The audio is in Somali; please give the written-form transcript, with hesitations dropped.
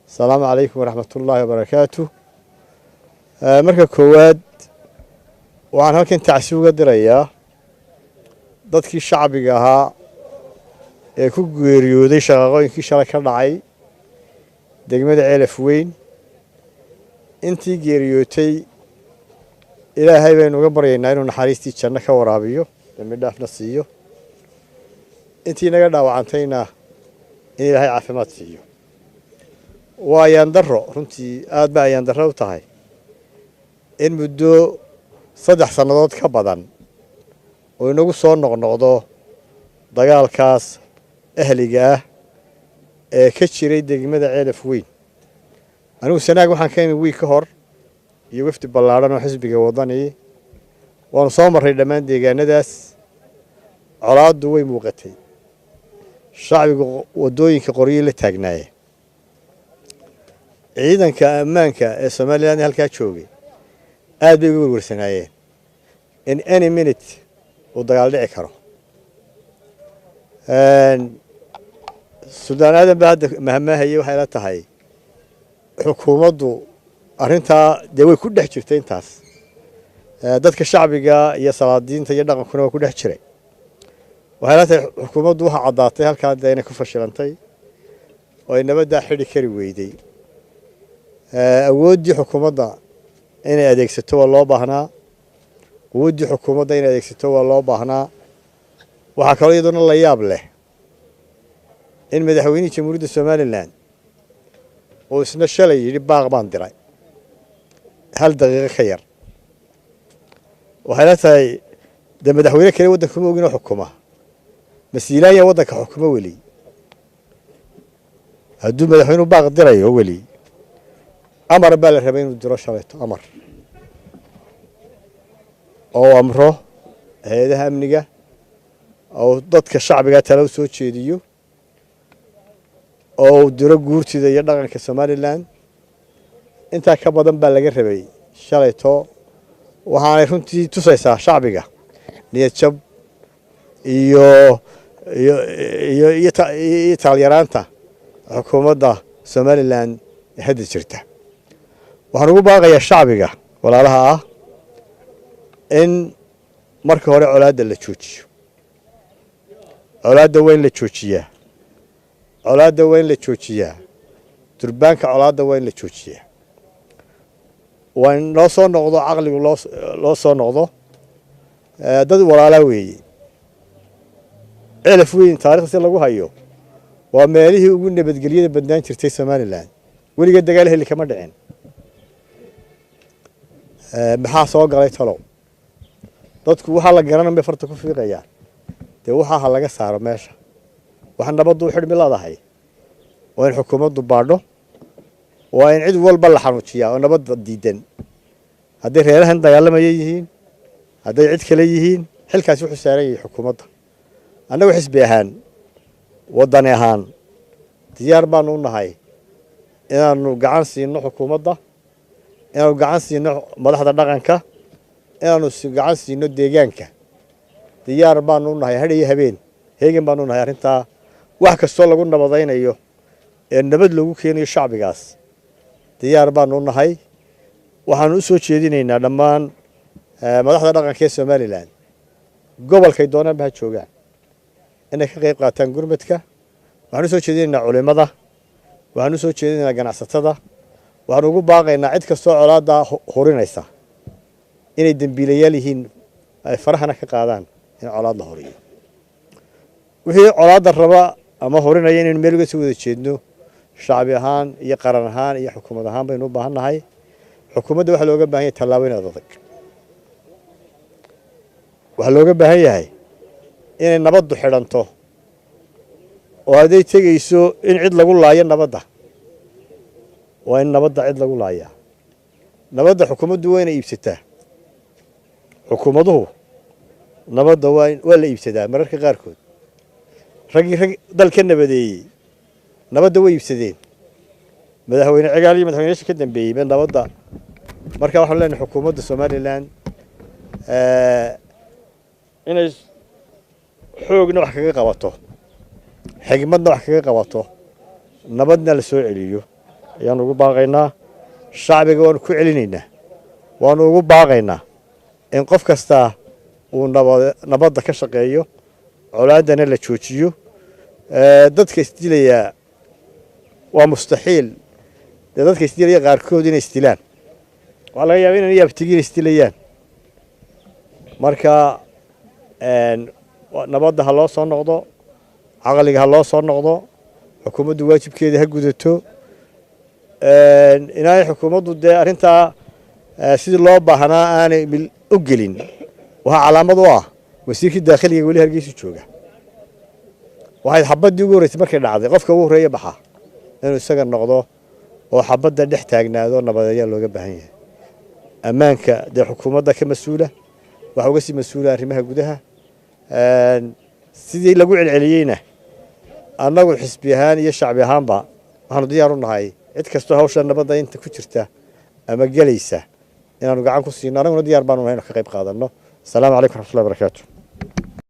السلام عليكم ورحمة الله وبركاته. marka koowaad waxaan halkan tacsiyo uga dirayaa dadkii shacbiga ahaa ee ku geeriyooday shaqooyinkii shalay ka dhacay degmada Ceelaf Weyn. intii geeriyootay Ilaahay baynu uga baryaynaa inuu naxariistii janno ka waraabiyo, dambi dhaafna siiyo. intii naga dhaawacantayna in Ilaahay caafimaad siiyo. waa ayaan darro runtii aad baa ayaan darro u tahay in muddo 3 sannadood ka badan oo inagu soo noqnoqdo dagaalkaas ahliga ah ee ka jiray degmada Ceelaf Weyn. anigu sanaag waxaan ka imid wiil ka hor iyo wafdi ballaaran oo xisbiga wadani waan soo maray dhammaan deegaanadaas. colaaddu way muuqatay, shacbigu wadooyinka qoryo la taagnaayeen. ciidanka ammaanka ee Soomaaliland halka joogay aad bay ugu warwarsanaayeen in any minute uu dagaal dhici karo. Suudaan aadan baa hadda mahmaahayay waxay la tahay xukuumaddu arrintaa dee way ku dhex jirtay intaas. dadka shacbiga iyo salaadiinta iyo dhaqankuna waa ku dhex jiray. waxay la tahay xukuumaddu waxa caddaatay halkaa dee inay ku fashilantay oo ay nabadda xidhi kari weyday. awooddii xukuumadda inay adeegsato waa loo baahnaa. quwaddii xukuumadda inay adeegsato waa loo baahnaa. waxaa kaloo iyaduna la yaab leh in madaxweynihii jamhuuriyadda Somaliland oo isna shalay yidhi baaq baan diray 1 daqiiqo ka yar. waxay la tahay dee madaxweyne kale waddanka kuma ogin oo xukuma, masiilaaya waddanka xukuma weli. hadduu madaxweynuhu baaq dirayo weli amar baa la rabay inuu diro shalayto amar oo amro hay'adaha amniga oo dadka shacbiga talo soo jeediyo oo diro guurtida iyo dhaqanka Somaliland. inta ka badan baa laga rabay shalayto. waxaanay runtii tusaysaa shacbiga niyad jab iyo taageeranta xukuumadda Somaliland ee hadda jirta. waxaan ugu baaqayaa shacbiga walaalaha ah in marka hore colaadda la joojiyo. colaadda weyn la joojiyaa. colaadda weyn la joojiyaa. durbaanka colaadda weyn la joojiyaa. waan noo soo noqdo caqligu loo soo noqdo. dad walaala weeye. Ceelaf Weyn taariikhdiisa lagu hayo waa meelihii ugu nabadgelyada badnaan jirtay Somaliland. weliga dagaal heli kama dhicin. maxaa soo galay talow? dadku waxa la garanay farta ku fiiqayaan. dee waxa laga saaro meesha. waxa nabaddu xidhmi leedahay waa in xukuumaddu baadho, waa in cid walba la xanuujiyaa oo nabad diidan. hadday reerahan dagaalamaya yihiin, hadday cid kale yihiin, xilkaas wuxuu saaran yahay xukuumadda. annagu xisbi ahaan, wadani ahaan diyaar baanu u nahay inaanu gacan siino xukuumadda, inaanu gacan siino madaxda dhaqanka, inaanu gacan siino deegaanka. diyaar baanu u nahay hadhiyo habeen heegan baanu u nahay arrintaa. wax kastoo lagu nabadaynayo ee nabad lagu keenayo shacbigaas diyaar baanu u nahay. waxaanu u soo jeedinaynaa dhammaan madaxda dhaqanka ee Somaliland gobolkay doonaan baa joogaan inay ka qayb qaataan gurmadka. waxaanu soo jeedinaynaa culimada, waxaanu soo jeedinaynaa ganacsatada. waxaanu ugu baaqaynaa cid kastoo colaadda horinaysa inay dambiilayaal yihiin ay farahana ka qaadaan in colaad la horiyo. wixii colaadda raba ama horinaya inaynu meel uga soo wada jeedno shacbi ahaan iyo qaran ahaan iyo xukuumad ahaan baynu u baahannahay. xukuumadda waxaa looga baahan yahay tallaabo inaad adag. waxaa looga baahan yahay inay nabaddu xidhanto oo hadday tegayso in cid lagu laayo nabadda waa in nabadda cid lagu laayaa. nabadda xukuumaddu waa inay iibsataa. xukuumaduhu nabadda waa la iibsadaa mararka qaarkood. rag dalka nabadeeyey nabadda way iibsadeen. madaxweyne cigaal iyo madaxweynayaasha ka dambeeyey nabadda. marka waxaan leenahay xukuumadda Somaliland inay xoogna wax kaga qabato, xigmadna wax kaga qabato, nabadna la soo celiyo. ayaan ugu baaqaynaa shacbiga waanu ku celinaynaa waanu ugu baaqaynaa in qof kastaa uu nabadda ka shaqeeyo colaadana la joojiyo dadka isdilayaa waa mustaxiil dee dadka isdilaya qaarkood inay isdilaan waxaa laga yaaba inay abtigiin isdilayaan marka nabadda ha loo soo noqdo caqliga ha loo soo noqdo xukuumaddu waajibkeeda ha gudato inaanay xukuumaddu dee arrintaa sidii loo baahnaa aanay u gelin waxaa calaamad u ah wasiirkii daakhiliga weli hargeysa jooga waxay xabaddii ugu horreysay markay dhacday qofka ugu horreeya baxa inuu isaga noqdo oo xabadda dhex taagnaado nabad ayaa looga baahan yahay ammaanka dee xukuumadda ka mas-uula waxa uga sii mas-uula arrimaha gudaha sidii lagu celceliyeyna annagu xisbi ahaan iyo shacbi ahaanba waxaanu diyaar u nahay cid kastoo hawsha nabadda inta ku jirta ama gelaysa inaanu gacan ku siino annaguna diyaar baanu nahay inu ka qayb qaadanno asalaamu calaykum raxmatullahi barakaatu